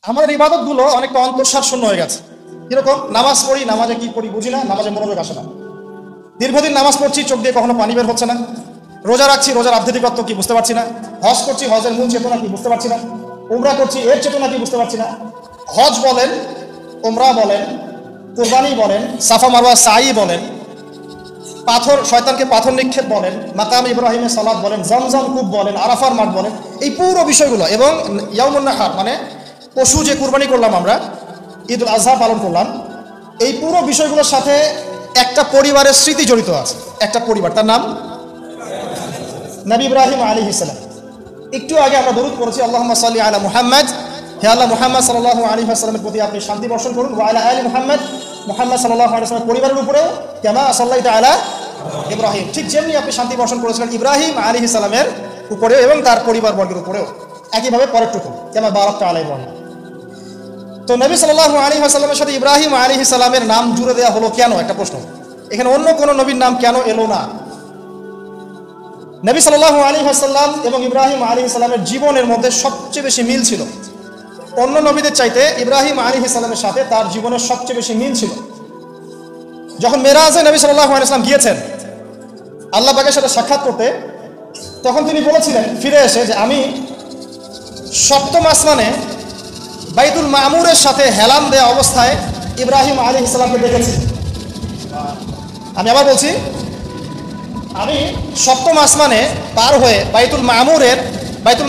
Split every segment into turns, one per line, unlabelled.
আমাদের ইবাদতগুলো অনেকটা অন্তঃসার শূন্য হয়ে গেছে। কিরকম? নামাজ পড়ি, নামাজে কি পড়ি বুঝি না, নামাজে মনোযোগ আসে না। দীর্ঘদিন নামাজ পড়ছি, চোখ দিয়ে কখনো পানি বের হচ্ছে না। রোজা রাখছি, রোজার আধ্যাত্মিকত্ব কি বুঝতে পারছি না। হজ করছি, হজের মূল চেতনা কি বুঝতে পারছি না। উমরা করছি, এর চেতনা কি বুঝতে পারছি না। হজ বলেন, উমরা বলেন, কুরবানি বলেন, সাফা মারওয়া সাই বলেন, পাথর শয়তানকে পাথর নিক্ষেপ বলেন, মাকাম ইব্রাহিমের সালাত বলেন, জমজম কূপ বলেন, আরাফার মাঠ বলেন, এই পুরো বিষয়গুলো এবং ইয়াউমুন নাহার মানে পশু যে কুরবানি করলাম আমরা, ঈদ উল আজহা পালন করলাম, এই পুরো বিষয়গুলোর সাথে একটা পরিবারের স্মৃতি জড়িত আছে। একটা পরিবার, তার নাম নবী ইব্রাহিম আলাইহিস সালাম। একটু আগে আমরা দরুদ পড়েছি, আল্লাহুম্মা সাল্লি আলা মুহাম্মাদ, হে আল্লাহ মুহাম্মদ সাল্লাল্লাহু আলাইহি ওয়াসাল্লামের প্রতি আপনি শান্তি বর্ষণ করুন। ওয়া আলা আলি মুহাম্মদ, মুহাম্মদ সাল্লাল্লাহু আলাইহি ওয়াসাল্লামের পরিবারের উপরেও কামা সাল্লাইতা আলা ইব্রাহিম, ঠিক যেমনি আপনি শান্তি বর্ষণ করেছিলেন ইব্রাহিম আলাইহিস সালামের উপরেও এবং তার পরিবার বর্গের উপরেও, একইভাবে পরেরটুকু কামা বারাকতা আলা ইব্রাহিম। তো নবী সাল্লাল্লাহু আলাইহি ওয়াসাল্লামের সাথে ইব্রাহিম আলাইহিস সালামের নাম জুড়ে দেওয়া হলো কেন? একটা প্রশ্ন। এখানে অন্য কোনো নবীর নাম কেন এলো না? নবী সাল্লাল্লাহু আলাইহি ওয়াসাল্লাম এবং ইব্রাহিম আলাইহিস সালামের জীবনের মধ্যে সবচেয়ে বেশি মিল ছিল। অন্য নবীদের চাইতে ইব্রাহিম আলাইহিস সালামের সাথে তার জীবনের সবচেয়ে বেশি মিল ছিল। যখন মেরাজে নবী সাল্লাল্লাহু আলাইহি ওয়াসাল্লাম গিয়েছেন আল্লাহ পাকের সাথে সাক্ষাৎ করতে, তখন তিনি বলেছিলেন ফিরে এসে যে আমি সপ্তম আসমানে বাইতুল মামুরের সাথে হেলান দেয়া অবস্থায় ইব্রাহিম আলাইহিস সালামকে দেখেছি। আমি আবার বলছি, আমি সপ্তম আসমানে পার হয়ে বাইতুল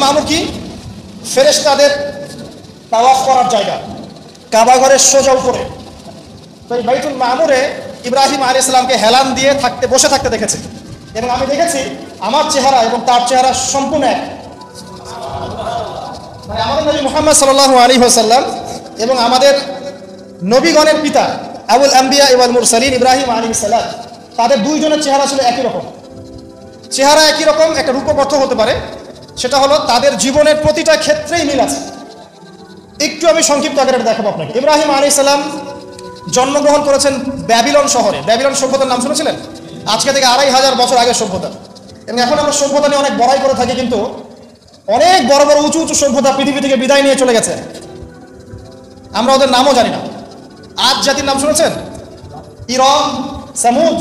মামুর কি? ফেরেশতাদের তাওয়াফ করার জায়গা, কাবা ঘরের সোজা উপরে। তো এই বাইতুল মামুরে ইব্রাহিম আলাইহিস সালামকে হেলান দিয়ে বসে থাকতে দেখেছি এবং আমি দেখেছি আমার চেহারা এবং তার চেহারা সম্পূর্ণ এক। মানে আমাদের নবী মুহাম্মদ সাল্লাল্লাহু আলাইহি ওয়াসাল্লাম এবং আমাদের নবীগণের পিতা আবুল আম্বিয়া ওয়াল মুরসালিন ইব্রাহিম আলাইহিস সালাম, তাদের দুইজনের চেহারা ছিল একই রকম। চেহারা একই রকম, একটা রূপক অর্থ হতে পারে, সেটা হলো তাদের জীবনের প্রতিটা ক্ষেত্রেই মিল আছে। একটু আমি সংক্ষিপ্ত আকারে দেখাবো আপনাকে। ইব্রাহিম আলাইহিস সালাম জন্মগ্রহণ করেছেন ব্যাবিলন শহরে। ব্যাবিলন সভ্যতার নাম শুনেছিলেন? আজকে থেকে 2500 বছর আগের সভ্যতা। এবং এখন আমরা সভ্যতা নিয়ে অনেক বড়াই করে থাকি, কিন্তু অনেক বড় বড় উঁচু উঁচু সভ্যতা পৃথিবী থেকে বিদায় নিয়ে চলে গেছে, আমরা ওদের নামও জানি না। আদ জাতির নাম শুনেছেন? ইরম, সামুদ,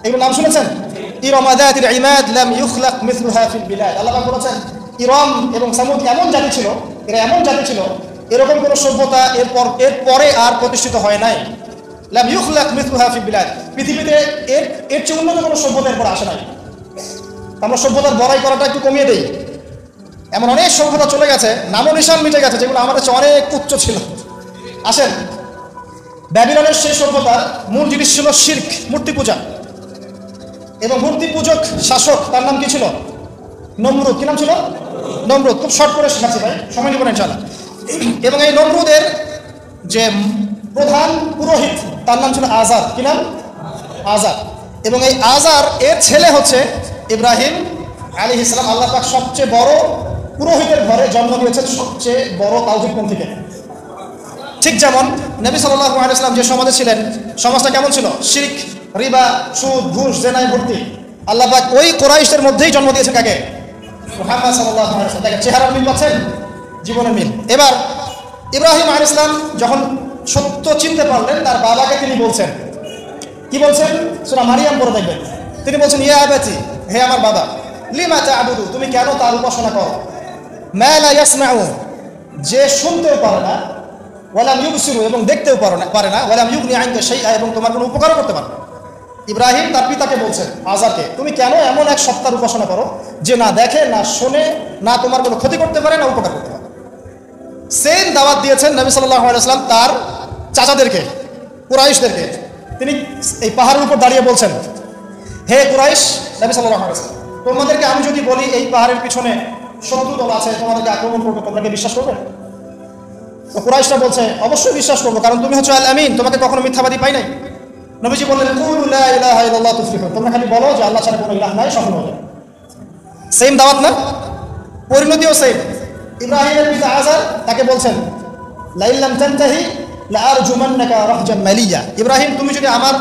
এগুলোর নাম শুনেছেন? ইরম যাতিল ইমাদ লাম ইখলাক মিসলুহা ফিল বিলাদ। আল্লাহ পাক বলেছেন ইরম এবং সামুদ এমন জাতি ছিল, এরা এমন জাতি ছিল, এরকম কোন সভ্যতা এর পরে আর প্রতিষ্ঠিত হয় নাই। লাম ইখলাক মিসলুহা ফিল বিলাদ, পৃথিবীতে এর চেয়ে উন্নত কোনো সভ্যতা এরপর আসে নাই। আমরা সভ্যতার বড়াই করাটা একটু কমিয়ে দেই। এমন অনেক সভ্যতা চলে গেছে, নামও নিশান মিটে গেছে, যেগুলো আমাদের চেয়ে অনেক উচ্চ ছিল। আসেন, ব্যাবিলনের সেই সভ্যতার মূল জিনিস ছিল শিরক, মূর্তি পূজা। এবং মূর্তি পূজক শাসক, তার নাম কি ছিল? নমরুদ। কি নাম ছিল? নমরুদ। খুব শর্ট করে শেখাচ্ছি ভাই, সময় নেবেন ইনশাআল্লাহ। এবং এই নমরুদের যে প্রধান পুরোহিত, তার নাম ছিল আজার। কি নাম? আজার। এবং এই আজার এর ছেলে হচ্ছে ইব্রাহিম আলাইহিস সালাম। আল্লাহ পাক সবচেয়ে বড় পুরোহিতের ঘরে জন্ম দিয়েছেন সবচেয়ে বড় তাওহীদপন্থীকে। ঠিক যেমন নবী সাল্লাল্লাহু আলাইহি ওয়াসাল্লাম যে সমাজে ছিলেন, সমাজটা কেমন ছিল? শিরক, রিবা, সুদ, ঘুষ, জেনায় ভর্তি। আল্লাহ পাক ওই কুরাইশদের মধ্যেই জন্ম দিয়েছেন কাকে? মুহাম্মদ সাল্লাল্লাহু আলাইহি ওয়াসাল্লাম। দেখেন চেহারার মিল পাচ্ছেন, জীবনের মিল। এবার ইব্রাহিম আলাইহিস সালাম যখন সত্য চিনতে পারলেন, তার বাবাকে তিনি বলছেন, কি বলছেন? সূরা মারিয়াম পড়ে দেখবেন। তিনি বলছেন ইয়া আবাতি, হে আমার বাবা, লিমা তা'বুদু, তুমি কেন তার উপাসনা করো? মা লা ইয়াসমাউ, যে শুনতেও পারে না, ওয়ালাম ইউবসিরু, এবং দেখতেও পারে না, ওয়ালাম ইউগনি আনকা শাইআ, এবং তোমার কোনো উপকারও করতে পারে না। ইব্রাহিম তার পিতাকে বলছেন, আজারকে, তুমি কেন এমন এক সত্তার উপাসনা করো যে না দেখে, না শোনে, না তোমার কোনো ক্ষতি করতে পারে, না উপকার করতে পারে? সেম দাওয়াত দিয়েছেন নবী সাল্লাল্লাহু আলাইহি ওয়াসাল্লাম তার চাচাদেরকে, কুরাইশদেরকে। তিনি এই পাহাড়ের উপর দাঁড়িয়ে বলছেন, হে কুরাইশ, নবী সাল্লাল্লাহু আলাইহি ওয়াসাল্লাম, তোমাদেরকে আমি যদি বলি এই পাহাড়ের পিছনে শত্রু দল আছে, তোমাদেরকে আক্রমণ করবে, তোমরা কি বিশ্বাস করবে? তো কুরাইশরা বলছে, অবশ্যই বিশ্বাস করবো, কারণ তুমি হচ্ছে আল আমিন, তোমাকে কখনো মিথ্যাবাদী পাই নাই। নবীজি বললেন, কুলু লা ইলাহা ইল্লাল্লাহ তুফলিহু, তোমরা খালি বলো যে আল্লাহ ছাড়া কোনো ইলাহ নাই, সফল হবে। সেম দাওয়াত না? পরিণতিও সেম। ইব্রাহিমের পিতা আজার তাকে বলছেন, লা ইল্লাম তানতাহি লা আরজুমান্নাকা রাহজাম মালিয়া, ইব্রাহিম তুমি যদি আমার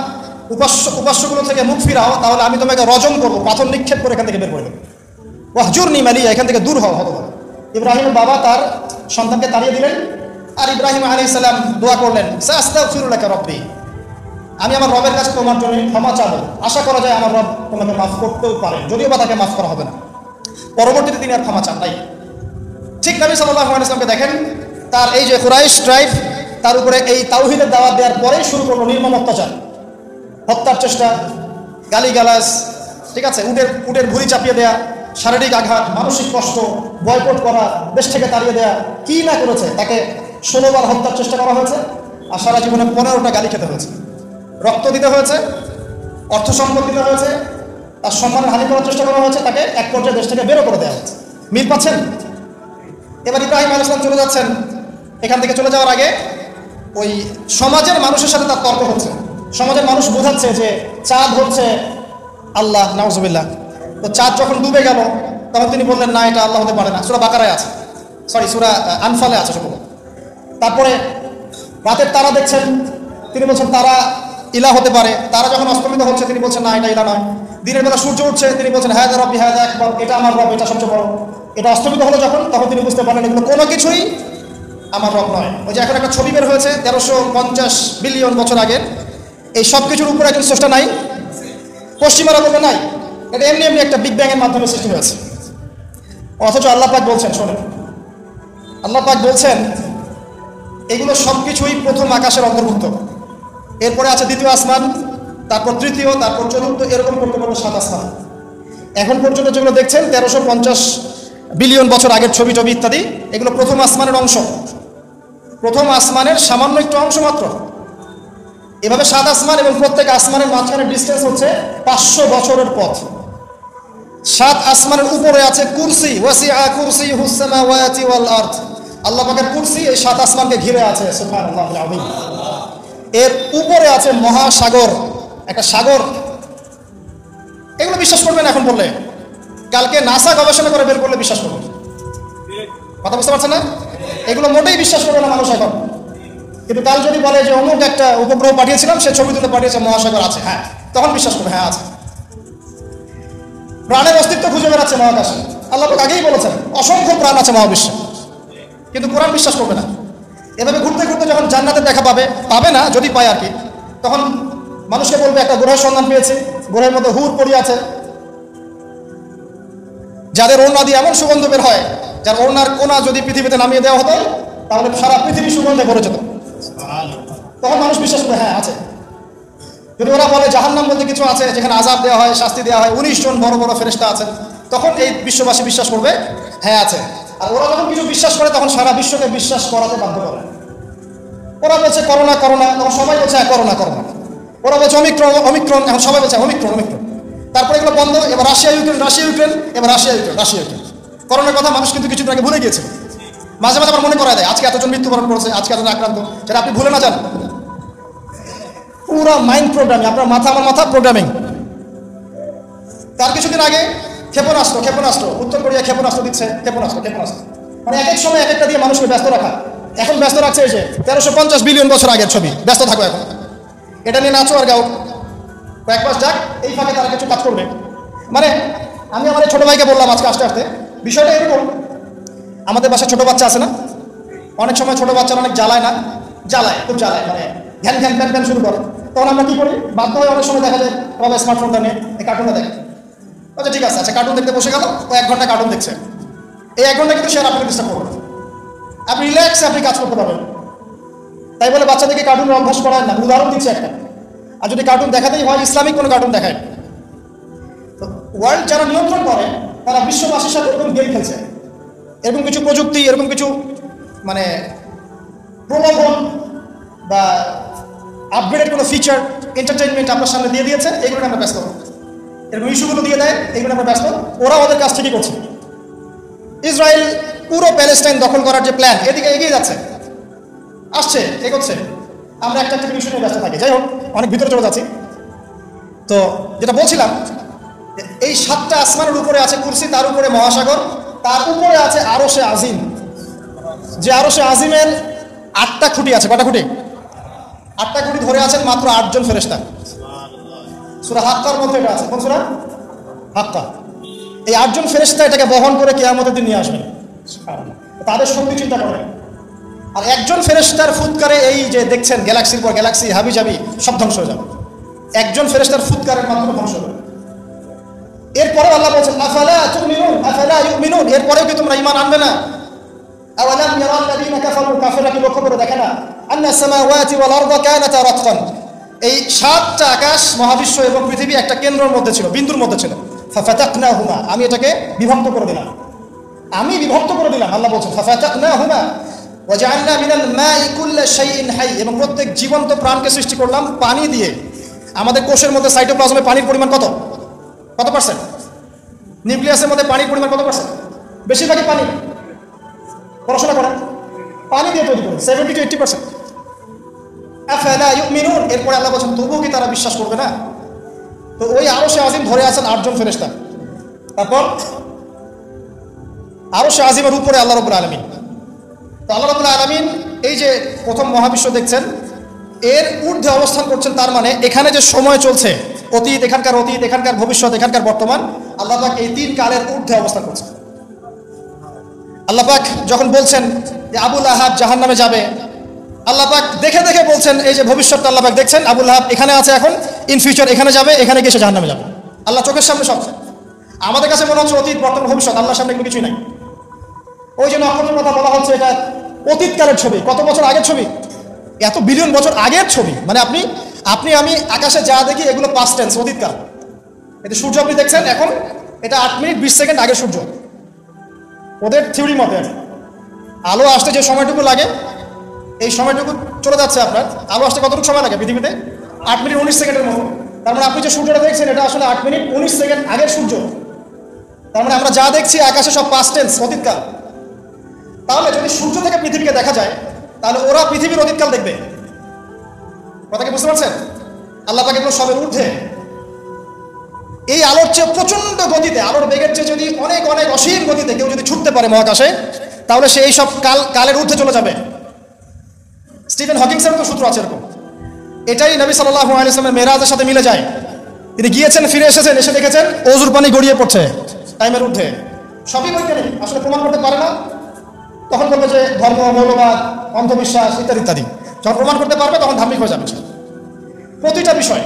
উপাস্যগুলো থেকে মুখ ফিরাও, তাহলে আমি তোমাকে রজম করবো, পাথর নিক্ষেপ করে এখান থেকে বের করে দেবো। ওয়াহজুরনি মালিয়া, এখান থেকে দূর হও। ইব্রাহিমের বাবা তার সন্তানকে তাড়িয়ে দিলেন। আর ইব্রাহিম আলাইহিস সালাম দোয়া করলেন, সাস্তাগফিরু লাকা রব্বি, আমি আমার রবের কাছে তোমার জন্য ক্ষমা চাবো, আশা করা যায় আমার রব তোমাকে মাফ করতেও পারে, যদিও বা তাকে মাফ করা হবে না। পরবর্তীতে তিনি আর ক্ষমা চান নাই। ঠিক নবী সাল্লাল্লাহু আলাইহি ওয়াসাল্লামকে দেখেন, তার এই যে কুরাইশ ট্রাইব, তার উপরে এই তাওহীদের দাওয়াত দেওয়ার পরেই শুরু করলো নির্মম অত্যাচার, হত্যার চেষ্টা, গালিগালাজ, ঠিক আছে, উটের ভুঁড়ি চাপিয়ে দেয়া, শারীরিক আঘাত, মানসিক কষ্ট, বয়কট করা, দেশ থেকে তাড়িয়ে দেয়া, কি না করেছে। তাকে 16 বার হত্যার চেষ্টা করা হয়েছে, আর সারা জীবনে 15টা গালি খেতে হয়েছে, রক্ত দিতে হয়েছে, অর্থ সম্পদ দিতে হয়েছে, তার সম্মানের হানি করার চেষ্টা করা হয়েছে, তাকে এক পর্যায়ে দেশ থেকে বেরো করে দেওয়া হয়েছে। মিল পাচ্ছেন? এবার ইব্রাহিম আলাইহিস সালাম চলে যাচ্ছেন, এখান থেকে চলে যাওয়ার আগে ওই সমাজের মানুষের সাথে তার তর্ক হচ্ছে। সমাজের মানুষ বোঝাচ্ছে যে চাঁদ হচ্ছে আল্লাহ, নাউজুবিল্লাহ। তো চাঁদ যখন ডুবে গেল তখন তিনি বললেন, না, এটা আল্লাহ হতে পারে না। সূরা বাকারায় আছে, সূরা আনফালে আছে সব। তারপরে রাতের তারা দেখছেন, তিনি বলছেন তারা ইলা হতে পারে। তারা যখন অস্তমিত হচ্ছে তিনি বলছেন, না, এটা ইলা নয়। দিনের বেলা সূর্য উঠছে, তিনি বলছেন, হ্যাঁ রব্বি হ্যাঁ আকবার, এটা আমার রব, এটা সবচেয়ে বড়। এটা অস্তমিত হলো যখন, তখন তিনি বুঝতে পারলেন এগুলো কোনো কিছুই আমার রব নয়। ওই যে এখন একটা ছবি বের হয়েছে 1350 বিলিয়ন বছর আগের, এই সব কিছুর উপরে একজন স্রষ্টা নাই, পশ্চিমারা বলবে নাই, এটা এমনি এমনি একটা বিগ ব্যাং এর মাধ্যমে সৃষ্টি হয়েছে। অথচ আল্লাহ পাক বলছেন, শোনেন, আল্লাহ পাক বলছেন এগুলো সব কিছুই প্রথম আকাশের অন্তর্ভুক্ত, এরপরে আছে দ্বিতীয় আসমান, তারপর তৃতীয়, তারপর চতুর্থ, এরকম করতে পারবো 7 আসমান। এখন পর্যন্ত যেগুলো দেখছেন 1350 বিলিয়ন বছর আগের ছবি টবি ইত্যাদি, এগুলো প্রথম আসমানের অংশ, প্রথম আসমানের সামান্য একটু অংশ মাত্র। এভাবে 7 আসমান এবং প্রত্যেক আসমানের মাঝখানে ডিস্টেন্স হচ্ছে 500 বছরের পথ। 7 আসমানের উপরে আছে কুরসি, ওয়াসিআ কুরসিয়ুহুস সামাওয়াতি ওয়াল আরদ, আল্লাহ পাকের কুরসি এই 7 আসমানকে ঘিরে আছে, সুবহানাল্লাহুল আযীম। এর উপরে আছে মহাসাগর, একটা সাগর। এগুলো বিশ্বাস করবেন এখন বললে, কালকে নাসা গবেষণা করে বের করলে বিশ্বাস করবেন। কথা বুঝতে পারছেন না? এগুলো মোটেই বিশ্বাস করবে না মানুষ এখন। কিন্তু কাল যদি বলে যে অমুক একটা উপগ্রহ পাঠিয়েছিলাম, সে ছবি তুলে পাঠিয়েছে, মহাসাগর আছে, হ্যাঁ, তখন বিশ্বাস করবে, হ্যাঁ আছে। প্রাণের অস্তিত্ব খুঁজে বেড়াচ্ছে মহাকাশে, আল্লাহ পাক আগেই বলেছেন অসংখ্য প্রাণ আছে মহাবিশ্বে, কিন্তু কোরআন বিশ্বাস করবে না। এভাবে ঘুরতে ঘুরতে যখন জান্নাতের দেখা পাবে না, যদি পায় আর কি, তখন মানুষকে বলবে একটা গ্রহের সন্ধান পেয়েছি, গ্রহের মধ্যে হুর পড়ে আছে, যাদের ওড়না দিয়ে এমন সুগন্ধ বের হয়, যার ওড়নার কোনা যদি পৃথিবীতে নামিয়ে দেওয়া হতো তাহলে সারা পৃথিবী সুগন্ধে ভরে যেত। তখন মানুষ বিশ্বাস করে, হ্যাঁ আছে। যদি ওরা বলে জাহান্নাম বলতে কিছু আছে, যেখানে আযাব দেওয়া হয়, শাস্তি দেওয়া হয়, 19 জন বড় বড় ফেরেশতা আছেন, তখন এই বিশ্ববাসী বিশ্বাস করবে, হ্যাঁ আছে। আর ওরা যখন কিছু বিশ্বাস করে তখন সারা বিশ্বকে বিশ্বাস করাতে বাধ্য করে। ওরা বলছে করোনা করোনা, তখন সবাই বলছে হ্যাঁ করোনা করোনা। ওরা বলছে অমিক্রণ অমিক্রণ, এখন সবাই বলছে অমিক্রণ অমিক্রণ। তারপরে এগুলো বন্ধ, এবার রাশিয়া ইউক্রেন, রাশিয়া ইউক্রেন, এবার রাশিয়া ইউক্রেন, রাশিয়া ইউক্রেন। করোনার কথা মানুষ কিন্তু কিছুদিন আগে ভুলে গিয়েছে। মাঝে মাঝে আমার মনে করা দেয় আজকে এতজন মৃত্যুবরণ করেছে, আজকে এতজন আক্রান্ত, সেটা আপনি ভুলে না যান। পুরো মাইন্ড প্রোগ্রামিং, আপনার মাথা আমার মাথা প্রোগ্রামিং। তার কিছুদিন আগে ক্ষেপণাস্ত্র, উত্তর কোরিয়া ক্ষেপণাস্ত্র দিচ্ছে, ক্ষেপণাস্ত্র, মানে এক এক সময় এক একটা দিয়ে মানুষকে ব্যস্ত রাখা। এখন ব্যস্ত রাখছে এই যে 1350 বিলিয়ন বছর আগের ছবি, ব্যস্ত থাকো এখন, এটা নিয়ে নাচো আর গাও, কয়েক মাস যাক, এই ফাঁকে তারা কিছু কাজ করবে। মানে আমি আমার ছোট ভাইকে বললাম আজকে আসতে আসতে, বিষয়টা এরকম, আমাদের বাসায় ছোট বাচ্চা আছে না, অনেক সময় ছোট বাচ্চারা অনেক জ্বালায় না, খুব জ্বালায়, মানে ঘ্যান ঘ্যান প্যান প্যান শুরু করে। তখন আমরা কি করি, বাধ্য হয়ে অনেক সময় দেখা যায় বাবা স্মার্টফোনটা নিয়ে এই কার্টুনটা দেখে। আচ্ছা ঠিক আছে, আচ্ছা কার্টুন দেখতে বসে গেল, ও 1 ঘন্টা কার্টুন দেখছে। এই 1 ঘন্টা কিন্তু সে আপনাকে ডিস্টার্ব করবে, আপনি রিল্যাক্সে আপনি কাজ করতে পারবেন। তাই বলে বাচ্চাদেরকে কার্টুনের অভ্যাস করায় না, উদাহরণ দিচ্ছে একটা। আর যদি কার্টুন দেখাতেই হয়, ইসলামিক কোনো কার্টুন দেখায়। তো ওয়ার্ল্ড যারা নিয়ন্ত্রণ করে তারা বিশ্ববাসীর সাথে এরকম গেম খেলছে, এরকম কিছু প্রযুক্তি, এরকম কিছু মানে প্রলোভন বা আপগ্রেডেড কোনো ফিচার, এন্টারটেইনমেন্ট আপনার সামনে দিয়ে দিয়েছে, এইগুলো আমরা ব্যস্ত, এরকম ইস্যুগুলো দিয়ে দেয়, এইগুলো আমরা ব্যস্ত। ওরা ওদের কাজ ঠিকই করছে। ইসরায়েল পুরো প্যালেস্টাইন দখল করার যে প্ল্যান, এদিকে এগিয়ে যাচ্ছে, আসছে, এগোচ্ছে। আমরা একটা ইস্যু নিয়ে ব্যস্ত থাকি। যাই হোক, অনেক ভিতরে চলে যাচ্ছি। তো যেটা বলছিলাম, এই 7টা আসমানের উপরে আছে কুরসি, তার উপরে মহাসাগর, তার উপরে আছে আরশে আজিম, যে আরশে আজিমের 8টা খুঁটি আছে। কটা খুঁটি? 8টা খুঁটি ধরে আছেন মাত্র 8 জন ফেরেশতা। সূরা হাক্কার মধ্যে এটা আছে। কোন সূরা? হাক্কা। এই 8 জন ফেরেশতা এটাকে বহন করে কিয়ামতের দিন নিয়ে আসবেন। তাদের শক্তি চিন্তা করেন। আর একজন ফেরেশতার ফুৎকারে এই যে দেখছেন গ্যালাক্সির পর গ্যালাক্সি হাবিজাবি সব ধ্বংস হয়ে যাবে, একজন ফেরেশতার ফুৎকারের মাধ্যমে ধ্বংস হবে। এরপরে আল্লাহ বলছেন আফালা তুমিনুন আফালা ইউমিনুন, এরপরেও কি তোমরা ঈমান আনবে না? আওয়ালাম ইয়ারাল্লাযীনা কাফারু, কাফেররা কি লক্ষ্য করে দেখে না? আন্নাস সামাওয়াতি ওয়াল আরদা কানাতা রাতকান, এই সাতটা আকাশ মহাবিশ্ব এবং পৃথিবী একটা কেন্দ্রের মধ্যে ছিল, বিন্দুর মধ্যে ছিল। ফাফাতাকনাহুমা, আমি এটাকে বিভক্ত করে দিলাম, আমি বিভক্ত করে দিলাম। আল্লাহ বলছেন ফাফাতাকনাহুমা ওয়াজআলনা মিনাল মাই কুল্লা শাইইন হাই, এবং প্রত্যেক জীবন্ত প্রাণকে সৃষ্টি করলাম পানি দিয়ে। আমাদের কোষের মধ্যে সাইটোপ্লাজমে পানির পরিমাণ কত পার্সেন্ট? নিউক্লিয়াসের মধ্যে পানির পরিমাণ কত পার্সেন্ট? বেশিরভাগই পানি। পড়াশোনা করেন, পানি দিয়ে তৈরি করেন 70 to 80%। আফালা ইউমিনুন, এরপরে আল্লাহ বলছেন তবুও কি তারা বিশ্বাস করবে না? তো ওই আরশে আজিম ধরে আছেন 8 জন ফেরেশতা। তারপর আরশে আজিমের উপরে আল্লাহ রাব্বুল আলামিন। তো আল্লাহ রাব্বুল আলামিন এই যে প্রথম মহাবিশ্ব দেখছেন, এর ঊর্ধ্বে অবস্থান করছেন। তার মানে এখানে যে সময় চলছে, অতীত, এখানকার ভবিষ্যৎ, এখানকার বর্তমান, আল্লাহ পাক এই 3 কালের ঊর্ধ্বে অবস্থান করছেন। আল্লাহ পাক যখন বলছেন যে আবু লাহাব জাহান্নামে যাবে, আল্লাহ পাক দেখে দেখে বলছেন, এই যে ভবিষ্যৎটা আল্লাহ পাক দেখছেন, আবু লাহাব এখানে আছে, এখন ইন ফিউচার এখানে যাবে, এখানে গিয়ে সে জাহান্নামে যাবে। আল্লাহ চোখের সামনে সব। আমাদের কাছে মনে হচ্ছে অতীত, বর্তমান, ভবিষ্যৎ, আল্লাহর সামনে কিছুই নাই। ওই যে নক্ষত্রের কথা বলা হচ্ছে, এটা অতীতকালের ছবি, কত বছর আগের ছবি, এত বিলিয়ন বছর আগের ছবি। মানে আপনি আমি আকাশে যা দেখি এগুলো পাস্ট টেন্স, অতীতকাল। এতে সূর্য আপনি দেখছেন, এখন এটা 8 মিনিট 20 সেকেন্ড আগের সূর্য। ওদের থিওরি মতে আলো আসতে যে সময়টুকু লাগে, এই সময়টুকু চলে যাচ্ছে। আপনার আলো আসতে কতটুকু সময় লাগে পৃথিবীতে? 8 মিনিট 19 সেকেন্ডের মতো। তার মানে আপনি যে সূর্যটা দেখছেন, এটা আসলে 8 মিনিট 19 সেকেন্ড আগের সূর্য। তার মানে আমরা যা দেখছি আকাশে সব পাস্ট টেন্স, অতীতকাল। তাহলে যদি সূর্য থেকে পৃথিবীকে দেখা যায়, তাহলে ওরা পৃথিবীর অতীতকাল দেখবে। কথা কি বুঝতে পারছেন? আল্লাহ পাক এগুলো সবের ঊর্ধ্বে। এই আলোর চেয়ে প্রচন্ড গতিতে, আলোর বেগের চেয়ে যদি অনেক অনেক অসীম গতিতে কেউ যদি ছুটতে পারে মহাকাশে, তাহলে সে এই সব কালের ঊর্ধ্বে চলে যাবে। স্টিফেন হকিংসের তো সূত্র আছে এরকম। এটাই নবী সাল্লাল্লাহু আলাইহি ওয়াসাল্লামের মেরাজের সাথে মিলে যায়। তিনি গিয়েছেন, ফিরে এসেছেন, এসে দেখেছেন অজুর পানি গড়িয়ে পড়ছে টাইমের ঊর্ধ্বে। সবই বৈজ্ঞানিক, আসলে প্রমাণ করতে পারে না। তখন বলবে যে ধর্ম, মৌলবাদ, অন্ধবিশ্বাস ইত্যাদি ইত্যাদি। যখন প্রমাণ করতে পারবে তখন ধার্মিক হয়ে যাবে প্রতিটা বিষয়।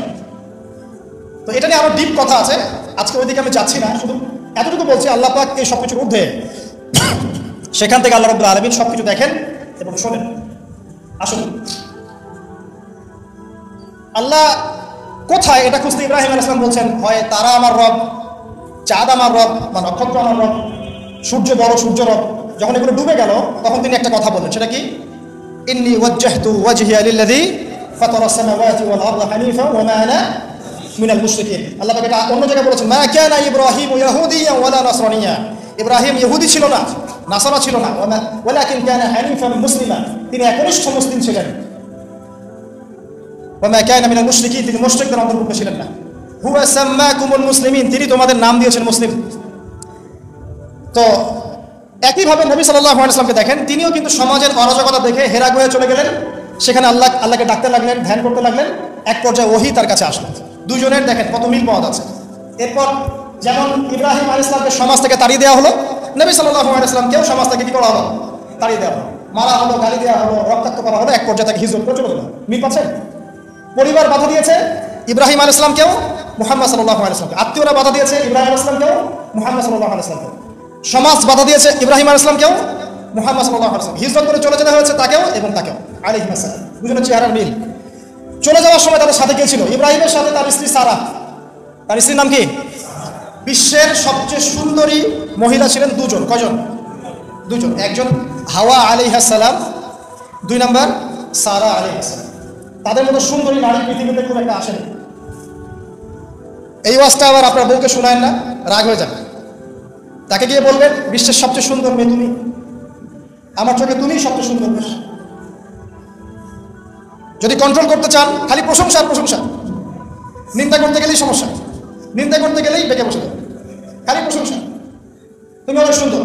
তো এটা নিয়ে আরো ডিপ কথা আছে, আজকে ওইদিকে আমি যাচ্ছি না, শুধু এতটুকু বলছি আল্লাহ পাক এই সবকিছুর ঊর্ধ্বে। সেখান থেকে আল্লাহ রাব্বুল আলামিন সবকিছু দেখেন এবং শোনেন। আসুন আল্লাহ কোথায়, এটা খুঁজতে ইব্রাহিম আলাইহিস সালাম বলছেন, হয় তারা আমার রব, চাঁদ আমার রব, বা নক্ষত্র আমার রব, সূর্য বড়, সূর্য রব। যখন এগুলো ডুবে গেল, তখন তিনি একটা কথা বললেন, সেটা কি? ইন্নী ওয়াজ্জাহতু ওয়াজহিয়া লিল্লাযী ফাতারাস সামাওয়াতি ওয়াল আরদা হানিফা ওয়া মা আনা মিনাল মুশরিকিন। আল্লাহ পাক এটা অন্য জায়গায় বলেছেন, মা কানা ইব্রাহিম ইয়াহুদিয়্যান ওয়ালা নাসরানিয়্যা, ইব্রাহিম ইহুদি ছিল না, নাসারা ছিল না, ওয়ালাকিন কানা হানিফান মুসলিমা, তিনি একনিষ্ঠ মুসলিম ছিলেন। ওয়া মা কানা মিনাল মুশরিকিন, তিনি মুশরিকদের অন্তর্ভুক্ত ছিলেন না। হুয়া সাম্মাকুমুল মুসলিমিন, তিনি তোমাদের নাম দিয়েছেন মুসলিম। তো একইভাবে নবী সাল্লাল্লাহু আলাইহি ওয়াসাল্লামকে দেখেন, তিনিও কিন্তু সমাজের অরাজকতা দেখে হেরা গুহায় চলে গেলেন। সেখানে আল্লাহকে ডাকতে লাগলেন, ধ্যান করতে লাগলেন। এক পর্যায়ে ওহী তার কাছে আসলো। দুজনের দেখেন কত মিল পাওয়া যাচ্ছে। এরপর যেমন ইব্রাহিম আলাইহিস সালামকে সমাজ থেকে তাড়িয়ে দেওয়া হলো, নবী সাল্লাল্লাহু আলাইহি ওয়াসাল্লামকেও সমাজ থেকে কি করা হলো? তাড়িয়ে দেওয়া হলো, মারা হলো, গালি দেওয়া হলো, রক্তাক্ত করা হলো। এক পর্যায়ে তাকে হিজরত করে চলে গেল। মিল পাচ্ছেন? পরিবার বাধা দিয়েছে ইব্রাহিম আলাইহিস সালামকেও, মুহাম্মদ সাল্লাল্লাহু আলাইহি ওয়াসাল্লামকে। আত্মীয়রা বাধা দিয়েছে ইব্রাহিম আলাইহিস সালামকেও, মুহাম্মদ সাল্লাল্লাহু আলাইহি ওয়াসাল্লামকে। সমাজ বাধা দিয়েছে ইব্রাহিম আলাইহিস সালামকেও, মুহাম্মদ সাল্লাল্লাহু আলাইহি ওয়াসাল্লাম। হিজরত করে চলে যেতে হয়েছে তাকেও এবং তাকেও আলাইহিস সালাম। দুজনের চেহারার মিল। চলে যাওয়ার সময় তাদের সাথে কে ছিল? ইব্রাহিমের সাথে তার স্ত্রী সারা। তার স্ত্রীর নাম কি? বিশ্বের সবচেয়ে সুন্দরী মহিলা ছিলেন দুজন। কয়জন? দুজন। একজন হাওয়া আলাইহিস সালাম, 2 নম্বর সারা আলাইহিস সালাম। তাদের মতো সুন্দরী নারী পৃথিবীতে খুব একটা আসেনি। এই ওয়াজটা আবার আপনার বউকে শোনায় না, রাগ হয়ে যাবে। তাকে গিয়ে বলবেন, বিশ্বের সবচেয়ে সুন্দর মেয়ে তুমি, আমার চোখে তুমিই সবচেয়ে সুন্দর মেয়ে। যদি কন্ট্রোল করতে চান, খালি প্রশংসা আর প্রশংসা। নিন্দা করতে গেলেই সমস্যা, নিন্দা করতে গেলেই বেঁকে বসে যাবে। খালি প্রশংসা, তুমি অনেক সুন্দর,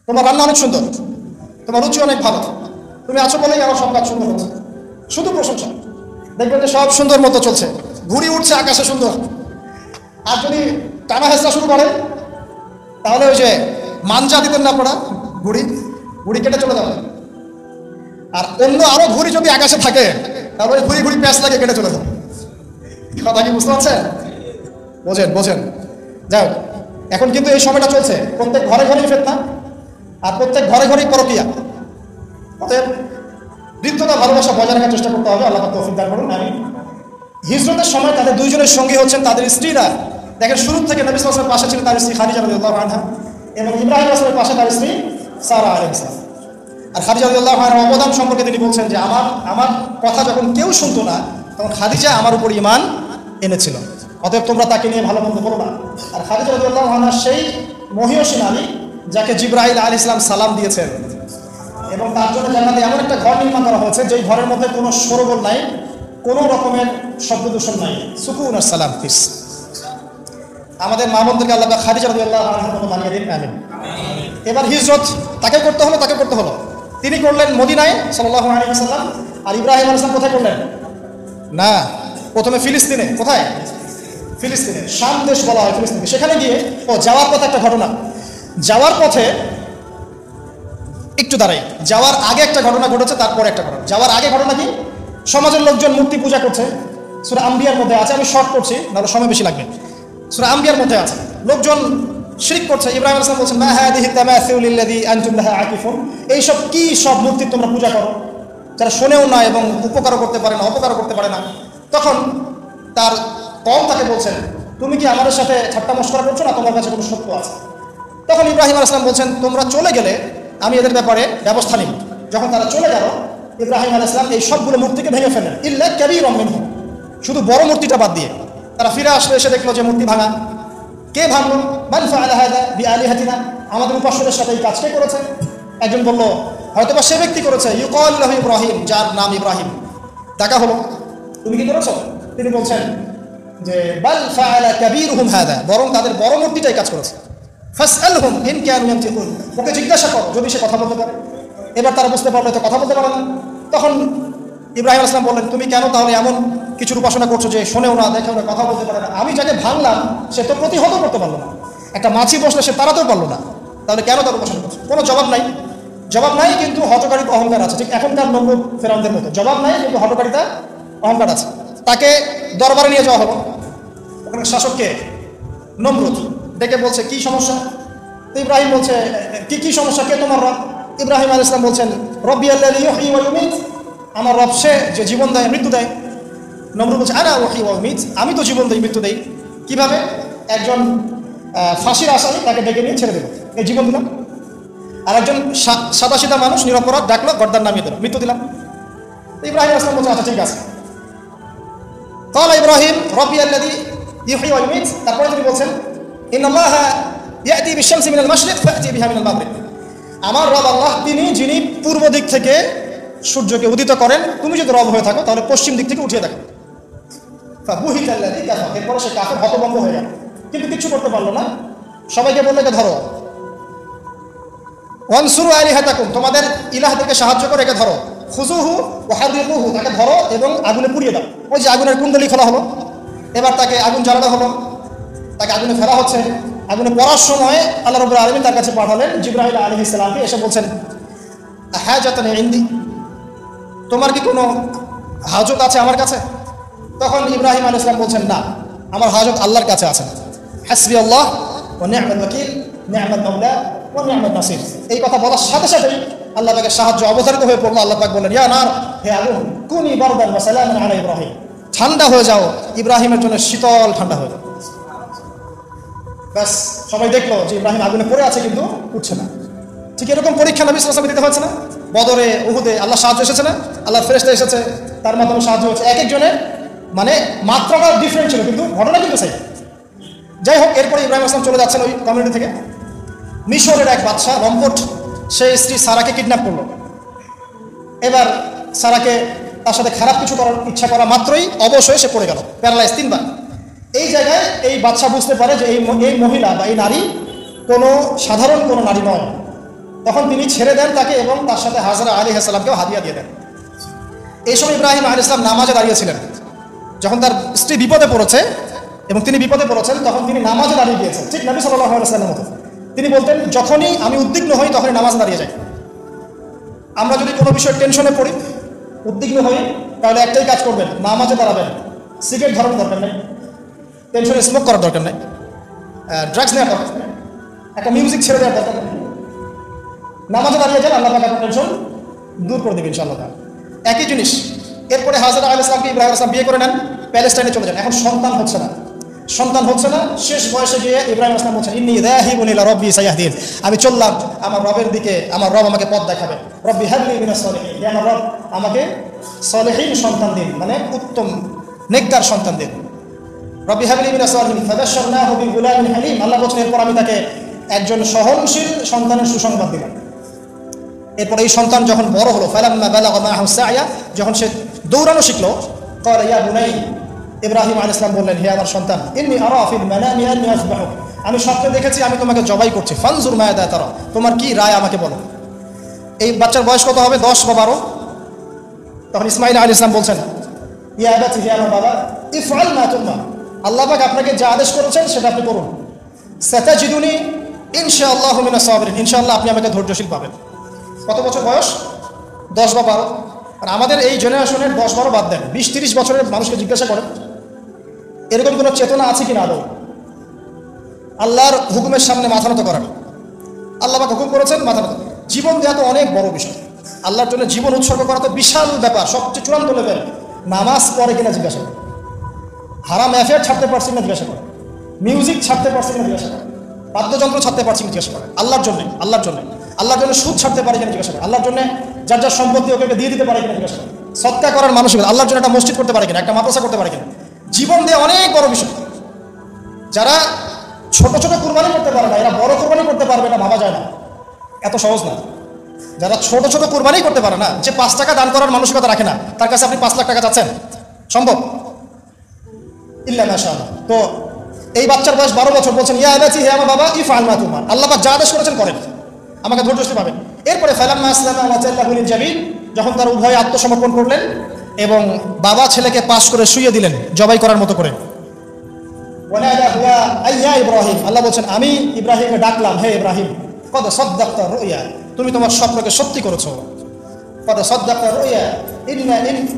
তোমার রান্না অনেক সুন্দর, তোমার রুচি অনেক ভালো, তুমি আছো বলেই আমার সব কাজ সুন্দর হচ্ছে। শুধু প্রশংসা, দেখবেন যে সব সুন্দর মতো চলছে, ঘুরি উঠছে আকাশে সুন্দর। আর যদি টানা হেঁচড়া শুরু করে, তাহলে ওই যে মানজা দিতেন না আপনারা, ঘুড়ি ঘুড়ি কেটে চলে যাবে। আর অন্য আরো ঘুড়ি যদি আকাশে থাকে তারপরে ঘুড়ি ঘুড়ি প্যাঁচ লাগে কেটে চলে যাবে। কথা কি বুঝতে পারছেন? বোঝেন বোঝেন। যাই হোক, এখন কিন্তু এই সময়টা চলছে, প্রত্যেক ঘরে ঘরেই ফিতনা আর প্রত্যেক ঘরে ঘরেই পরকীয়া। অতএব হৃদ্যতা ভালোবাসা বজায় রাখার চেষ্টা করতে হবে। আল্লাহ পাক তৌফিক দান করুন, আমিন। হিজরতের সময় তাদের দুইজনের সঙ্গী হচ্ছেন তাদের স্ত্রীরা। দেখেন, শুরু থেকে নবী সাল্লাল্লাহু আলাইহি ওয়াসাল্লামের পাশে ছিলেন তার স্ত্রী খাদিজা রাদিয়াল্লাহু আনহা এবং ইব্রাহিম আলাইহিস সালামের পাশে তার স্ত্রী সারা আলাইহিস সালাম। আর খাদিজা রাদিয়াল্লাহু আনহার অবদান সম্পর্কে তিনি বলছেন যে আমার কথা যখন কেউ শুনতো না তখন খাদিজা আমার উপর ঈমান এনেছিল। অতএব তোমরা তাকে নিয়ে ভালো মন্দ বলো না। আর খাদিজা রাদিয়াল্লাহু আনহা সেই মহিয়সী নারী যাকে জিবরাইল আলাইহিস সালাম সালাম দিয়েছেন এবং তার জন্য জান্নাতে এমন একটা ঘর নির্মাণ করা হয়েছে যেই ঘরের মধ্যে কোনো শোরগোল নাই, কোনো রকমের শব্দ দূষণ নাই, সুকুন আর সালাম, পিস। আমাদের মা বোনদেরকে আল্লাহ খাদিজা রাদিয়াল্লাহু আনহার মতো বানিয়ে দিন, আমিন। এবার হিজরত তাকে করতে হলো। তিনি করলেন মদিনায় সাল্লাল্লাহু আলাইহি ওয়াসাল্লাম। আর ইব্রাহিম আলাইহিস সালাম কোথায় করলেন? না, প্রথমে ফিলিস্তিনে। কোথায়? ফিলিস্তিনে, শাম দেশ বলা হয় ফিলিস্তিনে। সেখানে গিয়ে যাওয়ার পথে একটা ঘটনা, যাওয়ার পথে একটু দাঁড়াই, যাওয়ার আগে একটা ঘটনা ঘটেছে, তারপরে একটা ঘটনা। যাওয়ার আগে ঘটনা কি? সমাজের লোকজন মূর্তি পূজা করছে। সূরা আম্বিয়ার মধ্যে আছে, আমি শর্ট করছি নাহলে সময় বেশি লাগবে। সূরা আম্বিয়ার মধ্যে আছে, লোকজন শিরক করছে। ইব্রাহিম আলাইহিস সালাম বলছেন, মা হাদিহি তামাসিলুল্লাযী আনতুম লাহা আকিফুন, এইসব কি সব মূর্তি তোমরা পূজা করো, যারা শোনেও না এবং উপকারও করতে পারে না, অপকারও করতে পারে না। তখন তার কওম তাকে বলছেন, তুমি কি আমাদের সাথে ঠাট্টা মশকরা করছো না? তোমার কাছে কোনো সত্য আছে? তখন ইব্রাহিম আলাইহিস সালাম বলছেন, তোমরা চলে গেলে আমি এদের ব্যাপারে ব্যবস্থা নিব। যখন তারা চলে গেল, ইব্রাহিম আলাইহিস সালাম এই সবগুলো মূর্তিকে ভেঙে ফেলেন, ইল্লা কাবীরাম মিনহুম, শুধু বড় মূর্তিটা বাদ দিয়ে। তারা ফিরে আসলো, এসে দেখলো যে মূর্তি ভাঙা। কে ভাঙলো? মান ফাআলা হাযা বিআলিহাতিনা, আমাদের উপাস্যদের সাথে এই কাজ কে করেছে? একজন বলল, হয়তোবা সে ব্যক্তি করেছে, ইউকাল লাহু ইব্রাহিম, যার নাম ইব্রাহিম। টাকা হলো, তুমি কি করেছো? তিনি বলছেন যে বাল ফাআলা কাবীরুহুম হাযা, বরং তাদের বড় মূর্তিটাই কাজ করেছে। ফাসআলহুম ইন কানু ইয়ানতিকুন, ওকে জিজ্ঞাসা করো যদি সে কথা বলতে পারে। এবার তারা বুঝতে পারলো তো কথা বলতে পারে না। তখন ইব্রাহিম আলাইহিস সালাম বললেন, তুমি কেন তাহলে এমন কিছুর উপাসনা করছো যে শোনেও না, দেখেও না, কথা বলতে পারে না? আমি যাকে ভাঙলাম সে তো প্রতিহত করতে পারলো না, একটা মাছি বসলে সে তাড়াতেও পারলো না, তাহলে কেন তার উপাসনা করছো? কোনো জবাব নাই, কিন্তু হঠকারিতা অহংকার আছে, ঠিক এখনকার নমরুদ ফেরাউনদের মতো। জবাব নাই কিন্তু হঠকারিতা অহংকার আছে। তাকে দরবারে নিয়ে যাওয়া হলো। ওখানে শাসককে নমরুদ ডেকে বলছে, কি সমস্যা? তো ইব্রাহিম বলছে, কি সমস্যা, কে তোমার রব? ইব্রাহিম আলাইহিস সালাম বলছেন, রব্বি আল্লাযী ইউহয়ী ওয়া ইউমীত, আমার রব সে যে জীবন দেয় মৃত্যু দেয়। নমরুদ বলছে, আনা উহয়ী ওয়া উমীত, আমি তো জীবন দেই মৃত্যু দেই। কিভাবে? একজন ফাঁসির আসামি, তাকে ডেকে নিয়ে ছেড়ে দেব, এই জীবন দিলাম। আর একজন সাদাসিধা মানুষ নিরপরাধ ডাকলো, গর্দান নামিয়ে দিল, মৃত্যু দিলাম। ইব্রাহিম আলাইহিস সালাম বলছে, আচ্ছা ঠিক আছে। ক্বালা ইব্রাহিম রব্বি আল্লাযী ইউহয়ী ওয়া ইউমীত, তারপরে তিনি বলছেন, ইন্নাল্লাহা ইয়াতি বিশ-শামসি মিনাল মাশরিক ফাতি বিহা মিনাল মাগরিব, আমার রব আল্লাহ তিনি যিনি পূর্ব দিক থেকে সূর্যকে উদিত করেন, তুমি যদি রব হয়ে থাকো তাহলে পশ্চিম দিক থেকে উঠিয়ে দেখো। ফাবুহিতাল্লাযী কাফার, এরপরে সে কাফের, হতভম্ব হয়ে গেল, কিন্তু কিছু করতে পারলো না। সবাইকে বললো, একে ধরো। ওয়ানসুরু আলিহাতাকুম, তোমাদের ইলাহদেরকে সাহায্য করে একে ধরো। খুযুহু ওয়া হারিকুহু, তাকে ধরো এবং আগুনে পুড়িয়ে দাও। ওই যে আগুনের কুণ্ডলী খোলা হলো, এবার তাকে আগুন জ্বালানো হলো, তাকে আগুনে ফেলা হচ্ছে। আগুনে পড়ার সময় আল্লাহ রাব্বুল আলামিন তার কাছে পাঠালেন জিবরাইল আলাইহিস সালামকে, এসে বলছেন, হাজাতান ইনদি, তোমার কি কোনো হাজত আছে আমার কাছে? তখন ইব্রাহিম আলাইহিস সালাম বলছেন, না, আমার হাজত আল্লাহর কাছে আছে। হাসবি আল্লাহ ওয়া নি'মাল ওয়াকিল, নি'মাল মাওলা ওয়া নি'মাল নাসির। এই কথা বলার সাথে সাথেই আল্লাহ পাকের সাহায্য অবতারিত হয়ে পড়লো। আল্লাহ পাক বললেন, ইয়া নার, হে আগুন, কুনি বারদান ওয়া সালামান আলা ইব্রাহিম, ঠান্ডা হয়ে যাও, ইব্রাহিমের জন্য শীতল ঠান্ডা হয়ে যাও। ব্যাস, সবাই দেখলো যে ইব্রাহিম আগুনে পড়ে আছে কিন্তু উঠছে না। ঠিক এরকম পরীক্ষা নবী সাল্লাল্লাহু আলাইহি ওয়াসাল্লাম দিতে হয়েছে না? বদরে, উহুদে আল্লাহ সাহায্য এসেছে না? আল্লাহর ফেরেশতা এসেছে, তার মাধ্যমে সাহায্য হয়েছে। এক একজনের মানে মাত্রাটা ডিফারেন্ট ছিল, কিন্তু ঘটনা কিন্তু সেই। যাই হোক, এরপরে ইব্রাহিম আলাইহিস সালাম চলে যাচ্ছেন ওই কমিউনিটি থেকে। মিশরের এক বাদশা লম্পট, সে স্ত্রী সারাকে কিডন্যাপ করলো। এবার সারাকে তার সাথে খারাপ কিছু করার ইচ্ছা করা মাত্রই অবশ্যই সে পড়ে গেল, প্যারালাইজ 3 বার। এই জায়গায় এই বাদশা বুঝতে পারে যে এই মহিলা বা এই নারী কোনো সাধারণ কোনো নারী নয়। তখন তিনি ছেড়ে দেন তাকে এবং তার সাথে হাজরা আলাইহিস সালামকেও হাদিয়া দিয়ে দেন। এই সময় ইব্রাহিম আলাইহিস সালাম নামাজে দাঁড়িয়েছিলেন। যখন তার স্ত্রী বিপদে পড়েছে এবং তিনি বিপদে পড়েছেন, তখন তিনি নামাজে দাঁড়িয়ে গিয়েছেন, ঠিক নবী সাল্লাল্লাহু আলাইহি ওয়াসাল্লামের মতো। তিনি বলতেন, যখনই আমি উদ্বিগ্ন হই তখনই নামাজ দাঁড়িয়ে যাই। আমরা যদি কোনো বিষয়ে টেনশনে পড়ি, উদ্বিগ্ন হই, তাহলে একটাই কাজ করবেন, নামাজে দাঁড়াবেন। সিগারেট ধরার দরকার নেই, টেনশনে স্মোক করার দরকার নেই, ড্রাগস নেওয়ার দরকার নেই, একটা মিউজিক ছেড়ে দেওয়ার দরকার নেই। নামাজে দাঁড়িয়ে যান, আল্লাহ পাক আপনার টেনশন দূর করে দেবেন ইনশাআল্লাহ। একই জিনিস। এরপরে হাজরা আলাইহিস সালামকে ইব্রাহিম আলাইহিস সালাম বিয়ে করে নেন, প্যালেস্টাইনে চলে যান। এখন সন্তান হচ্ছে না, শেষ বয়সে গিয়ে ইব্রাহিম আলাইহিস সালাম বলছেন, ইন্নী যাহিবুন ইলা রাব্বি সায়াহদিন, আমি চললাম আমার রবের দিকে, আমার রব আমাকে পথ দেখাবে। রব্বি হাবলি মিনাস সলিহিন, হে আমার রব আমাকে সলিহিন সন্তান দিন, মানে উত্তম নেককার সন্তান দিন। রব্বি হাবলি মিনাস সলিহিন ফাবাশশারনাহু বিগুলামিন হালিম, আল্লাহ বলেন এরপর আমি তাকে একজন সহনশীল সন্তানের সুসংবাদ দিলাম। এরপর এই সন্তান যখন বড় হলো, ফালাম্মা বালাগা মাআহু সা'য়া, যখন সে দৌড়ানো শিখলো, ক্বালা ইয়া বুনাই, ইব্রাহিম আলাইহিস সালাম বললেন, হে আমার সন্তান, ইন্নী আরা ফিল মানামি আন্নী আযবাহুক, আমি স্বপ্নে দেখেছি আমি তোমাকে জবাই করছি, ফানজুর মাযা তারা, তোমার কি রায় আমাকে বলো। এই বাচ্চার বয়স কত হবে? 10 বা 12। তখন ইসমাঈল আলাইহিস সালাম বলছেন, ইয়া আবাতি, হে আমার বাবা, ইফআল মা তুমা, আল্লাহ পাক আপনাকে যা আদেশ করেছেন সেটা আপনি করুন। সাতাজিদুনি ইনশাআল্লাহু মিনাস সাবিরিন, ইনশাআল্লাহ আপনি আমাকে ধৈর্যশীল পাবেন। কত বছর বয়স? 10 বা 12। আর আমাদের এই জেনারেশনের 10-12 বাদ দেন, 20-30 বছরের মানুষকে জিজ্ঞাসা করেন এরকম কোনো চেতনা আছে কিনা আদৌ আল্লাহর হুকুমের সামনে মাথা নত করার। আল্লাহ পাক হুকুম করেছেন, মাথা নত। জীবন দেওয়া তো অনেক বড় বিষয়, আল্লাহর জন্য জীবন উৎসর্গ করা তো বিশাল ব্যাপার, সবচেয়ে চূড়ান্ত লেভেল। নামাজ পড়ে কিনা জিজ্ঞাসা করে, হারাম অ্যাফেয়ার ছাড়তে পারছি না জিজ্ঞাসা করে, মিউজিক ছাড়তে পারছি কিনা জিজ্ঞাসা করে, বাদ্যযন্ত্র ছাড়তে পারছি কিনা জিজ্ঞাসা করে, আল্লাহর জন্য আল্লাহর জন্য সুদ ছাড়তে পারে কিনা জিজ্ঞাসা করে, আল্লাহর জন্য যার যার সম্পত্তি ওকে দিয়ে দিতে পারে কিনা জিজ্ঞাসা করে, সদকা করার মানসিকতা, আল্লাহর জন্য একটা মসজিদ করতে পারে কিনা, একটা মাদ্রাসা করতে পারে কিনা। জীবন দেওয়া অনেক বড় বিষয়। যারা ছোট ছোট কুরবানি করতে পারে না, এরা বড় কুরবানি করতে পারবে না, ভাবা যায় না, এত সহজ না। যারা ছোট ছোট কুরবানি করতে পারে না, যে 5 টাকা দান করার মানসিকতা রাখে না, তার কাছে আপনি 5 লাখ টাকা চাচ্ছেন, সম্ভব? ইল্লা মাশাআল্লাহ। তো এই বাচ্চার বয়স 12 বছর, বলছেন, ইয়া আবাতি, হে আমার বাবা, ইফআল মা তুমার, আল্লাহ পাক যা আদেশ করেছেন করেন, আমাকে ধৈর্যশীল পাবেন। এরপরে ফালাম্মা আসলামা ওয়া তাল্লাহু লিল জাবিন, যখন তার উভয়ে আত্মসমর্পণ করলেন এবং বাবা ছেলেকে পাশ করে শুইয়ে দিলেন জবাই করার মতো করে। ওয়ানাদাহু ইয়া ইব্রাহিম, আল্লাহ বলছেন আমি ইব্রাহিমকে ডাকলাম, হে ইব্রাহিম, কদ সাদ্দাকতা রুয়া, তুমি তোমার স্বপ্নকে সত্যি করেছো। কদ সাদ্দাকতা রুয়া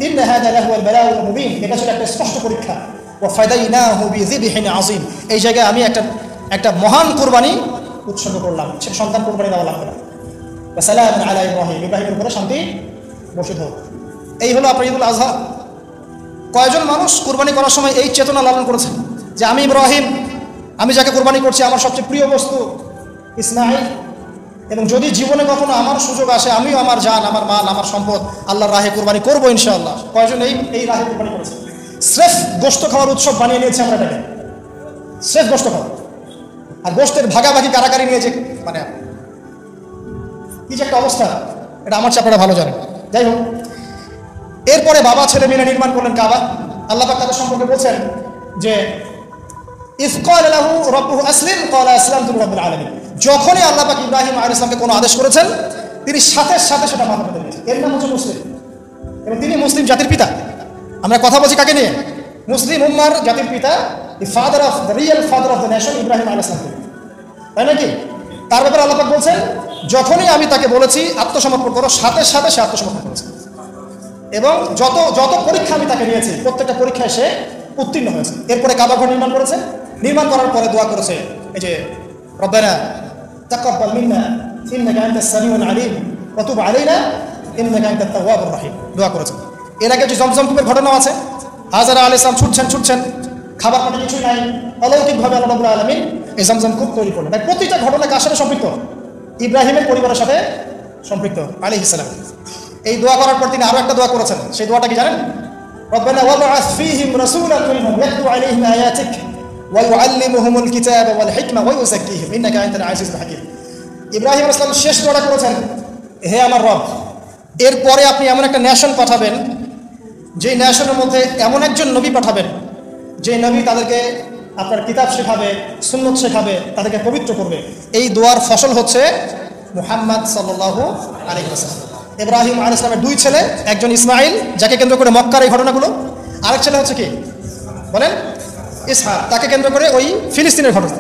ইন্না হাযা লাহুয়াল বালাউল মুবিন, এটা ছিল একটা স্পষ্ট পরীক্ষা। ওয়া ফাদাইনাহু বিযিবহিন আযীম, এই জায়গায় আমি একটা মহান কুরবানি উৎসর্গ করলাম, সে সন্তান কুরবানি দেওয়া লাগবে না। ওয়া সালামুন আলা ইব্রাহিম, ইব্রাহিমের উপরে শান্তি বর্ষিত হোক। এই হলো আপনার ঈদুল আজহা। কয়জন মানুষ কুরবানি করার সময় এই চেতনা লালন করেছে যে আমি ইব্রাহিম, আমি যাকে কুরবানি করছি আমার সবচেয়ে প্রিয় বস্তু ইসমাঈল, এবং যদি জীবনে কখনো আমার সুযোগ আসে আমিও আমার জান, আমার মাল, আমার সম্পদ আল্লাহর রাহে কুরবানি করবো ইনশাআল্লাহ। কয়জন এই রাহে কুরবানি করেছে? স্রেফ গোশত খাওয়ার উৎসব বানিয়ে নিয়েছে আমরা এটাকে, স্রেফ গোশত খাওয়া। আর গোশতের ভাগাভাগি কারাকারি নিয়েছে, মানে কি যে একটা অবস্থা, এটা আমার চেয়ে আপনারা ভালো জানেন। যাই হোক, এরপরে বাবা ছেলে মিলে নির্মাণ করলেন কাবা। আল্লাহ পাক তাদের সম্পর্কে বলছেন যে ইয ক্বালা লাহু রাব্বুহু আসলিম ক্বালা আসলামতু লিরাব্বিল আলামিন, যখনই আল্লাহ পাক ইব্রাহিম আলাইহিস সালামকে কোনো আদেশ করেছেন তিনি সাথে সাথে সেটা মাথা পেতে নিয়েছেন। এর নাম হচ্ছে মুসলিম, এবং তিনি মুসলিম জাতির পিতা। আমরা কথা বলছি কাকে নিয়ে? মুসলিম উম্মার জাতির পিতা, the father of the real father of the nation, Ibrahim আলাইহিস সালাম, তাই নাকি? তার ব্যাপারে আল্লাহ পাক বলছেন যখনই আমি তাকে বলেছি আত্মসমর্পণ করো, সাথে সাথে সে আত্মসমর্পণ করেছে। এবং যত পরীক্ষা আমি তাকে নিয়েছি প্রত্যেকটা পরীক্ষায় সে উত্তীর্ণ হয়েছে। এরপরে কাবা ঘর নির্মাণ করেছে, নির্মাণ করার পরে দোয়া করেছে, এই যে রব্বানা তাকাব্বাল মিন্না ইন্নাকা আনতাস সামিউল আলিম ওয়া তুব আলাইনা ইন্নাকা আনতাত তাওয়াবুর রহিম, দোয়া করেছে। এর আগে যে জমজম কূপের ঘটনাও আছে, হাজরা আলাইহিস সালাম ছুটছেন, খাবার পানি কিছুই নাই, অলৌকিকভাবে আল্লাহ রাব্বুল আলামিন এই জমজম কূপ তৈরি করলেন। তাই প্রতিটা ঘটনা কার সাথে সম্পৃক্ত? ইব্রাহিমের পরিবারের সাথে সম্পৃক্ত আলাইহিস সালাম। এই দোয়া করার পর তিনি আরো একটা দোয়া করেছেন, সেই দোয়াটা কি জানেন? রব্বানা ওয়াবআস ফীহিম রাসূলান মিনহুম ইয়াতলু আলাইহিম আয়াতিক ওয়া ইউআল্লিমুহুমুল কিতাবা ওয়াল হিকমা ওয়া ইউযাক্কিহিম ইন্নাকা আনতাল আজিজুল হাকীম। ইব্রাহিম আলাইহিস সালাম শেষ দোয়াটা করেছেন, হে আমার রব, এরপরে আপনি এমন একটা নেশন পাঠাবেন, যে নেশনের মধ্যে এমন একজন নবী পাঠাবেন, যে নবী তাদেরকে আপনার কিতাব শেখাবে, সুন্নত শেখাবে, তাদেরকে পবিত্র করবে। এই দোয়ার ফসল হচ্ছে মুহাম্মদ সাল্লাল্লাহু আলাইহি ওয়াসাল্লাম। ইব্রাহিম আলাইহিস সালামের 2 ছেলে, একজন ইসমাঈল যাকে কেন্দ্র করে মক্কার এই ঘটনাগুলো, আরেক ছেলে হচ্ছে কি বলেন? ইসহাক, তাকে কেন্দ্র করে ওই ফিলিস্তিনের ঘটনা।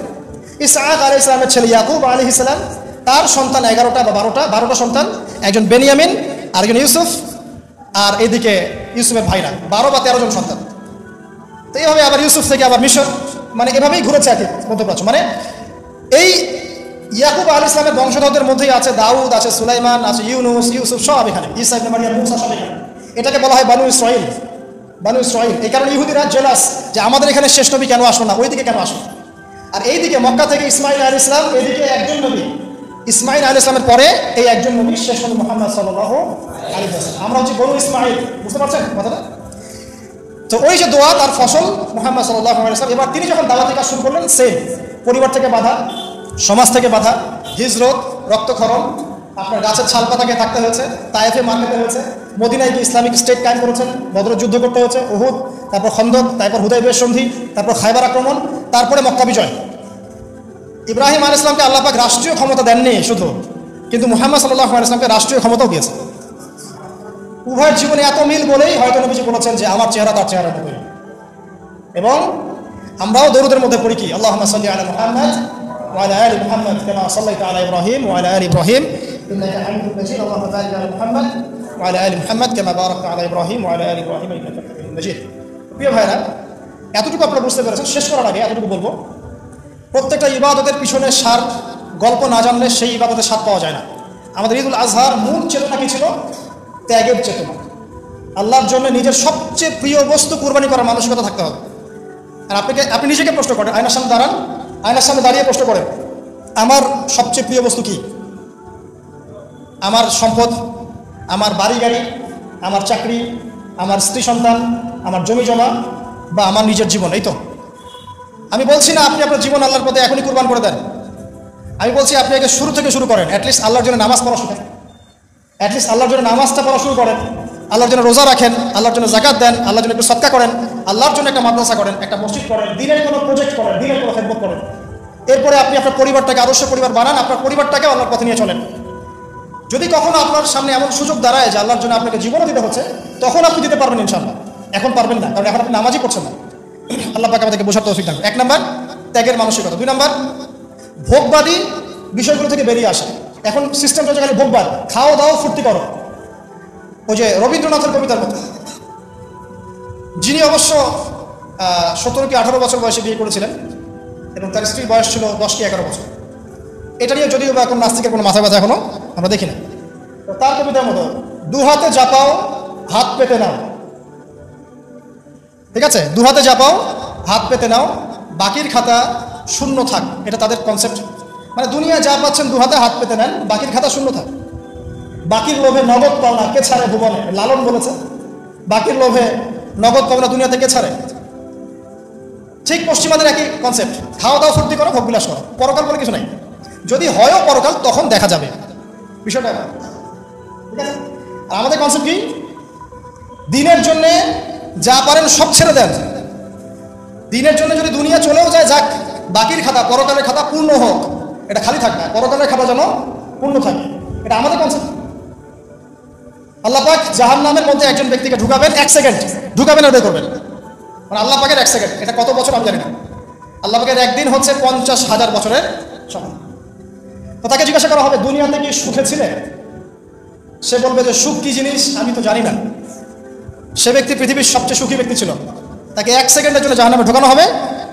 ইসহাক আলাইহিস সালামের ছেলে ইয়াকুব আলাইহিস সালাম, তার সন্তান 11টা বা 12টা সন্তান, একজন বেনিয়ামিন, আরেকজন ইউসুফ, আর এইদিকে ইউসুফের ভাইরা 12 বা 13 জন সন্তান। তো এইভাবে আবার ইউসুফ থেকে আবার মিশর, মানে এভাবেই ঘুরেছে আর কি মধ্যপ্রাচ্য। মানে এই ইয়াকুব আলাইহিস সালামের বংশধরদের মধ্যেই আছে দাউদ, আছে সুলাইমান, আছে ইউনুস, ইউসুফ, সব এখানে, ঈসা ইবনে মারইয়াম, মুসা, সব এখানে। এটাকে বলা হয় বানু ইসরাইল। বানু ইসরাইল, এই কারণে ইহুদিরা জেলাস যে আমাদের এখানে শেষ নবী কেন আসলো না, ওইদিকে কেন আসলো। আর এইদিকে মক্কা থেকে ইসমাইল আলাইহিস সালাম, এইদিকে একজন নবী, ইসমাইল আলাইহিস সালামের পরে এই একজন নবী, শেষ নবী মুহাম্মদ সাল্লাল্লাহু আলাইহি ওয়াসাল্লাম। আমরা হচ্ছে বনু ইসমাইল, বুঝতে পারছেন কথাটা? তো ওই যে দোয়া, তার ফসল মুহাম্মদ সাল্লাল্লাহু আলাইহি ওয়াসাল্লাম। এবার তিনি যখন দাওয়াতি কাজ শুরু করলেন, সেম পরিবার থেকে বাধা, সমাজ থেকে বাধা, হিজরত, রক্তক্ষরণ, আপনার গাছের ছাল পাতাকে থাকতে হয়েছে, তায়েফে মার খেতে হয়েছে, মদিনায় গিয়ে ইসলামিক স্টেট কায়েম করেছেন, বদর যুদ্ধ করতে হয়েছে, উহুদ, তারপর খন্দক, তারপর হুদায়বিয়ার সন্ধি, তারপর খায়বার আক্রমণ, তারপরে মক্কা বিজয়। ইব্রাহিম আলাইহিস সালামকে আল্লাহ পাক রাষ্ট্রীয় ক্ষমতা দেননি শুধু, কিন্তু মুহাম্মদ সাল্লাল্লাহু আলাইহি ওয়াসাল্লামকে রাষ্ট্রীয় ক্ষমতাও দিয়েছে। উভয়ের জীবনে এত মিল বলেই হয়তো নবীজি বলেছেন যে আমার চেহারা তার চেহারা মতোই। এবং আমরাও দরুদের মধ্যে পড়ি কি, আল্লাহুম্মা সাল্লি আলা মুহাম্মদ ওয়া আলা আলি মুহাম্মদ কামা সাল্লাইতা আলা ইব্রাহিম ওয়া আলা আলি ইব্রাহিম ইন্নাকা হামিদুম মাজিদ, আল্লাহুম্মা বারিক আলা মুহাম্মদ ওয়া আলা আলি মুহাম্মদ কামা বারাকতা আলা ইব্রাহিম ওয়া আলা আলি ইব্রাহিম ইন্নাকা হামিদুম মাজিদ। প্রিয় ভাইরা, এতটুকু আপনারা বুঝতে পেরেছেন। শেষ করার আগে এতটুকু বলবো, প্রত্যেকটা ইবাদতের পিছনে সার গল্প না জানলে সেই ইবাদতের স্বাদ পাওয়া যায় না। আমাদের ঈদুল আজহার মূল চেতনা কি ছিল? ত্যাগের চেতনা। আল্লাহর জন্য নিজের সবচেয়ে প্রিয় বস্তু কুরবানি করার মানসিকতা থাকতে হবে। আর আপনি নিজেকে প্রশ্ন করেন, আয়নার সামনে দাঁড়ান, আয়নার সামনে দাঁড়িয়ে প্রশ্ন করেন, আমার সবচেয়ে প্রিয় বস্তু কি? আমার সম্পদ, আমার বাড়ি গাড়ি, আমার চাকরি, আমার স্ত্রী সন্তান, আমার জমি জমা, বা আমার নিজের জীবন? এই তো। আমি বলছি না আপনি আপনার জীবন আল্লাহর পথে এখনই কুরবান করে দেন। আমি বলছি আপনি আগে শুরু থেকে শুরু করেন। অ্যাটলিস্ট আল্লাহর জন্য নামাজ পড়া শুরু করেন, অ্যাটলিস্ট আল্লাহর জন্য নামাজটা পড়া শুরু করেন, আল্লাহর জন্য রোজা রাখেন, আল্লাহর জন্য যাকাত দেন, আল্লাহর জন্য একটু সদকা করেন, আল্লাহর জন্য একটা মাদ্রাসা করেন, একটা মসজিদ করেন, দিনের কোনো প্রজেক্ট করেন, দিনের কোনো খেদমত করেন। এরপরে আপনি আপনার পরিবারটাকে আদর্শ পরিবার বানান, আপনার পরিবারটাকে আল্লাহর পথে নিয়ে চলেন। যদি কখনো আপনার সামনে এমন সুযোগ দাঁড়ায় যে আল্লাহর জন্য আপনাকে জীবনও দিতে হচ্ছে, তখন আপনি দিতে পারবেন ইনশাআল্লাহ। এখন পারবেন না, কারণ এখন আপনি নামাজই পড়ছেন না। আল্লাহ পাক আমাদেরকে বোঝার তৌফিক দান। 1 নাম্বার, ত্যাগের মানসিকতা। 2 নাম্বার, ভোগবাদী বিষয়গুলো থেকে বেরিয়ে আসা। এখন সিস্টেমটা হচ্ছে খালি ভোগবাদ, খাও দাও ফুর্তি করো। ওই যে রবীন্দ্রনাথের কবিতার মতো, যিনি অবশ্য 17 কি 18 বছর বয়সে বিয়ে করেছিলেন এবং তার স্ত্রীর বয়স ছিল 10 কি 11 বছর। এটা নিয়ে যদিও বা এখন নাস্তিকের কোনো মাথা ব্যথা এখনো আমরা দেখি না। তো তার কবিতার মতো, 2 হাতে জাপাও হাত পেতে নাও, ঠিক আছে? 2 হাতে জাপাও হাত পেতে নাও, বাকির খাতা শূন্য থাক। এটা তাদের কনসেপ্ট। মানে দুনিয়া যা পাচ্ছেন 2 হাতে হাত পেতে নেন, বাকির খাতা শূন্য থাক। বাকির লোভে নগদ পাওনা কে ছাড়ে ভুবনে, লালন বলেছে। বাকির লোভে নগদ পাওনা দুনিয়াতে কে ছাড়ে? ঠিক পশ্চিমাদের একই কনসেপ্ট, খাওয়া দাওয়া ফুর্তি করো, ভোগ বিলাস করো, পরকাল বলে কিছু নাই। যদি হয়ও পরকাল তখন দেখা যাবে বিষয়টা, ঠিক আছে? আর আমাদের কনসেপ্ট কি? দিনের জন্য যা পারেন সব ছেড়ে দেন। দিনের জন্য যদি দুনিয়া চলেও যায় যাক, বাকির খাতা, পরকালের খাতা পূর্ণ হোক, এটা খালি থাকবে, পরকালের খাতা যেন পূর্ণ থাকে। এটা আমাদের কনসেপ্ট। আল্লাহ পাক জাহান্নামের মধ্যে একজন ব্যক্তিকে ঢুকাবেন, 1 সেকেন্ড ঢুকাবেন আর বের করবেন। মানে আল্লাহ পাকের 1 সেকেন্ড, এটা কত বছর আমি জানি না। আল্লাহ পাকের একদিন হচ্ছে 50,000 বছরের সমান। তো তাকে জিজ্ঞাসা করা হবে, দুনিয়াতে কি সুখে ছিলে? সে বলবে যে সুখ কি জিনিস আমি তো জানি না। সে ব্যক্তি পৃথিবীর সবচেয়ে সুখী ব্যক্তি ছিল। তাকে 1 সেকেন্ডের জন্য জাহান্নামে ঢোকানো হবে,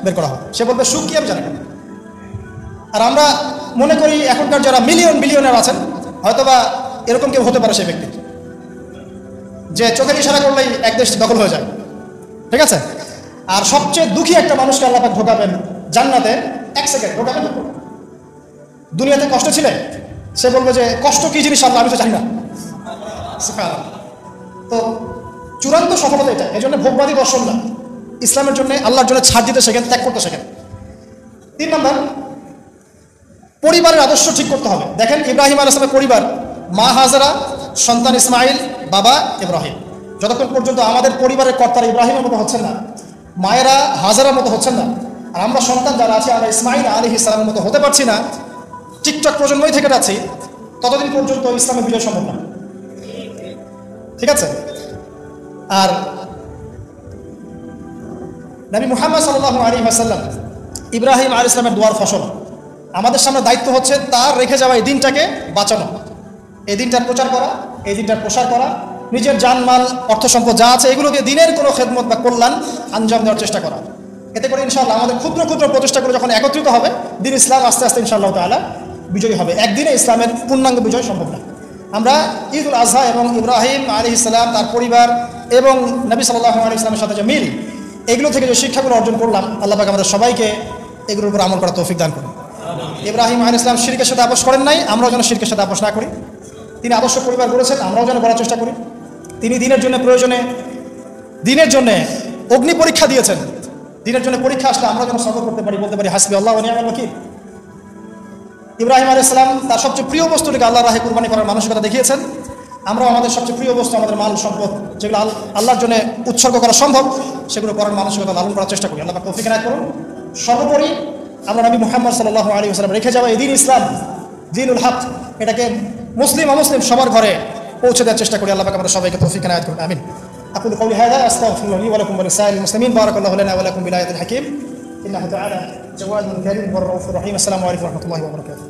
বের করা হবে। সে বলবে সুখ কি আমি জানি না। আর আমরা মনে করি এখনকার যারা বিলিয়নার আছেন, হয়তোবা এরকম কেউ হতে পারে সে ব্যক্তি, যে চোখের ইশারা করলেই এক দেশ দখল হয়ে যায়, ঠিক আছে? আর সবচেয়ে দুঃখী একটা মানুষকে আল্লাহ পাক ঢোকাবেন জান্নাতে, 1 সেকেন্ড ঢোকাবেন। দুনিয়াতে কষ্ট ছিলে, সে বলবে যে কষ্ট কি জিনিস আল্লাহ আমি তো জানি না। তো চূড়ান্ত সফলতা এটা। এই জন্য ভোগবাদী দর্শন না, ইসলামের জন্য আল্লাহর জন্য ছাড় দিতে শেখেন, ত্যাগ করতে শেখেন। 3 নম্বর, পরিবারের আদর্শ ঠিক করতে হবে। দেখেন ইব্রাহিম আলাইহিস সালামের পরিবার, মা হাজারা, সন্তান ইসমাইল, বাবা ইব্রাহিম। যতক্ষণ পর্যন্ত আমাদের পরিবারের কর্তারা ইব্রাহিমের মতো হচ্ছেন না, মায়েরা হাজারার মতো হচ্ছেন না, আর আমরা সন্তান যারা আছি আমরা ইসমাইল আলাইহিস সালামের মতো হতে পারছি না, টিকটক প্রজন্মই থেকে যাচ্ছি, ততদিন পর্যন্ত ইসলামের বিজয় সম্ভব না, ঠিক আছে? আর নবী মুহাম্মদ সাল্লাল্লাহু আলাইহি ওয়াসাল্লাম ইব্রাহিম আলাইহিস সালামের দোয়ার ফসল। আমাদের সামনে দায়িত্ব হচ্ছে তার রেখে যাওয়া এই দিনটাকে বাঁচানো, এই দিনটার প্রচার করা, এই দিনটার প্রসার করা, নিজের জানমাল অর্থ সম্পদ যা আছে এগুলোকে দিনের কোনো খেদমত বা কল্যাণ আঞ্জাম দেওয়ার চেষ্টা করা। এতে করে ইনশাআল্লাহ আমাদের ক্ষুদ্র ক্ষুদ্র প্রচেষ্টাগুলো যখন একত্রিত হবে, দিন ইসলাম আস্তে আস্তে ইনশাআল্লাহ তাআলা বিজয়ী হবে। একদিনে ইসলামের পূর্ণাঙ্গ বিজয় সম্ভব না। আমরা ঈদ উল আজহা এবং ইব্রাহিম আলাইহিস সালাম, তার পরিবার এবং নবী সাল্লাল্লাহু আলাইহি ওয়াসাল্লামের সাথে যে মিল, এগুলো থেকে যে শিক্ষাগুলো অর্জন করলাম, আল্লাহ পাক আমাদের সবাইকে এগুলোর উপর আমল করার তৌফিক দান করুন। ইব্রাহিম আলাইহিস সালাম শিরকের সাথে আপোষ করেন নাই, আমরাও যেন শিরকের সাথে আপোষ না করি। তিনি আদর্শ পরিবার গড়েছেন, আমরাও যেন গড়ার চেষ্টা করি। তিনি দিনের জন্য প্রয়োজনে দিনের জন্য অগ্নি পরীক্ষা দিয়েছেন, দিনের জন্য পরীক্ষা আসলে আমরা যেন সবর করতে পারি, বলতে পারি হাসবি আল্লাহ ওয়া নি'মাল ওয়াকিল। ইব্রাহিম আলাইহিস সালাম তার সবচেয়ে প্রিয় বস্তুটিকে আল্লাহর রাহে কুরবানি করার মানসিকতা দেখিয়েছেন। আমরাও আমাদের সবচেয়ে প্রিয় বস্তু, আমাদের মাল সম্পদ, যেগুলো আল্লাহর জন্য উৎসর্গ করা সম্ভব, সেগুলো করার মানসিকতা লালন করার চেষ্টা করি। আল্লাহ পাক তৌফিক এনায়েত করুন। সর্বোপরি আমরা নবী মুহাম্মদ সাল্লাল্লাহু আলাইহি ওয়াসাল্লাম রেখে যাওয়া এই দিন ইসলাম, দ্বীনুল হক, এটাকে মুসলিম অমুসলিম সবার ঘরে পৌঁছে দেওয়ার চেষ্টা করি। আল্লাহ পাক আমাদের সবাইকে তৌফিক এনায়েত করুন। আমিন। أقول قولي هذا أستغفر الله لي ولكم ولسائر المسلمين. بارك الله لنا ولكم بالآية الحكيم إنه تعالى جواد كريم والرؤوف الرحيم. السلام عليكم ورحمة الله وبركاته.